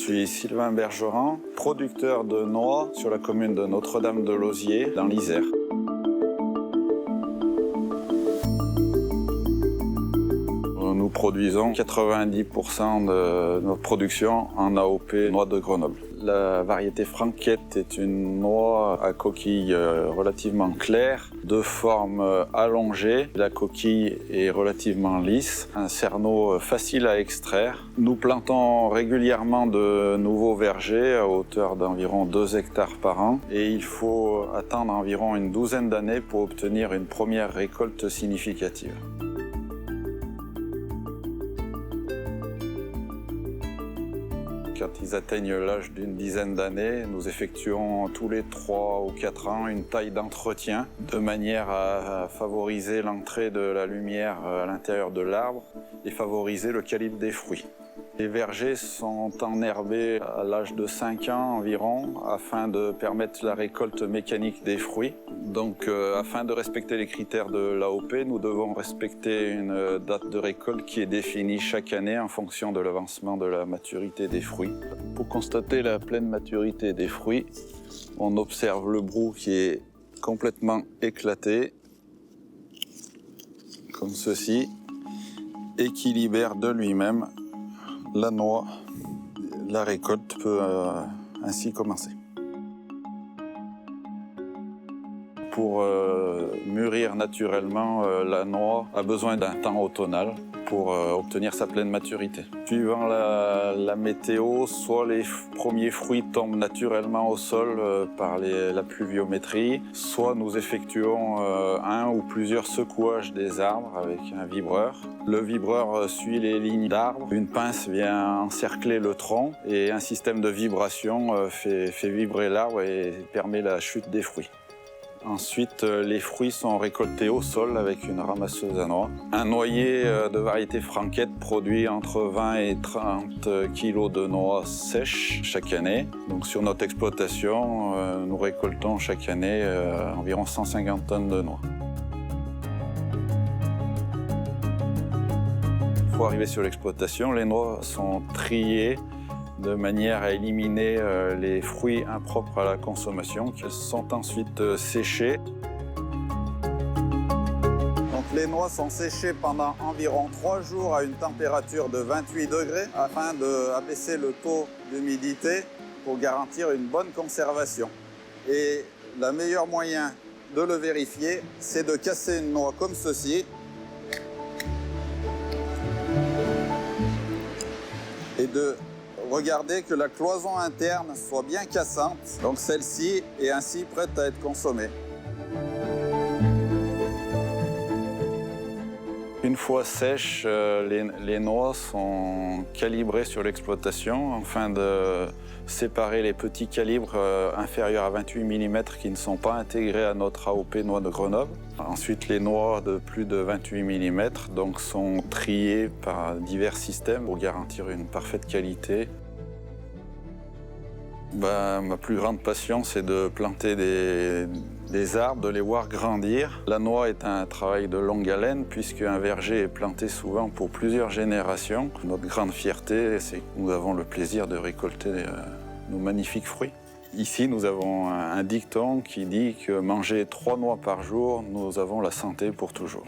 suis Sylvain Bergeron, producteur de noix sur la commune de Notre-Dame-de-Lauzier, dans l'Isère. Nous produisons 90% de notre production en AOP noix de Grenoble. La variété Franquette est une noix à coquille relativement claire, de forme allongée. La coquille est relativement lisse, un cerneau facile à extraire. Nous plantons régulièrement de nouveaux vergers à hauteur d'environ 2 hectares par an et il faut attendre environ une douzaine d'années pour obtenir une première récolte significative. Quand ils atteignent l'âge d'une dizaine d'années, nous effectuons tous les 3 ou 4 ans une taille d'entretien de manière à favoriser l'entrée de la lumière à l'intérieur de l'arbre et favoriser le calibre des fruits. Les vergers sont enherbés à l'âge de 5 ans environ afin de permettre la récolte mécanique des fruits. Donc afin de respecter les critères de l'AOP, nous devons respecter une date de récolte qui est définie chaque année en fonction de l'avancement de la maturité des fruits. Pour constater la pleine maturité des fruits, on observe le brou qui est complètement éclaté, comme ceci, et qui libère de lui-même la noix. La récolte peut ainsi commencer. Pour mûrir naturellement, la noix a besoin d'un temps automnal pour obtenir sa pleine maturité. Suivant la météo, soit les premiers fruits tombent naturellement au sol par la pluviométrie, soit nous effectuons un ou plusieurs secouages des arbres avec un vibreur. Le vibreur suit les lignes d'arbres, une pince vient encercler le tronc et un système de vibration fait vibrer l'arbre et permet la chute des fruits. Ensuite, les fruits sont récoltés au sol avec une ramasseuse à noix. Un noyer de variété Franquette produit entre 20 et 30 kg de noix sèches chaque année. Donc sur notre exploitation, nous récoltons chaque année environ 150 tonnes de noix. Une fois arrivés sur l'exploitation, les noix sont triées de manière à éliminer les fruits impropres à la consommation, qui sont ensuite séchés. Donc les noix sont séchées pendant environ 3 jours à une température de 28 degrés afin d'abaisser le taux d'humidité pour garantir une bonne conservation. Et le meilleur moyen de le vérifier, c'est de casser une noix comme ceci et de regarder que la cloison interne soit bien cassante, donc celle-ci est ainsi prête à être consommée. Une fois sèches, les noix sont calibrées sur l'exploitation afin de séparer les petits calibres inférieurs à 28 mm qui ne sont pas intégrés à notre AOP noix de Grenoble. Ensuite, les noix de plus de 28 mm donc, sont triées par divers systèmes pour garantir une parfaite qualité. Ma plus grande passion, c'est de planter des arbres, de les voir grandir. La noix est un travail de longue haleine puisqu'un verger est planté souvent pour plusieurs générations. Notre grande fierté, c'est que nous avons le plaisir de récolter nos magnifiques fruits. Ici, nous avons un dicton qui dit que manger 3 noix par jour, nous avons la santé pour toujours.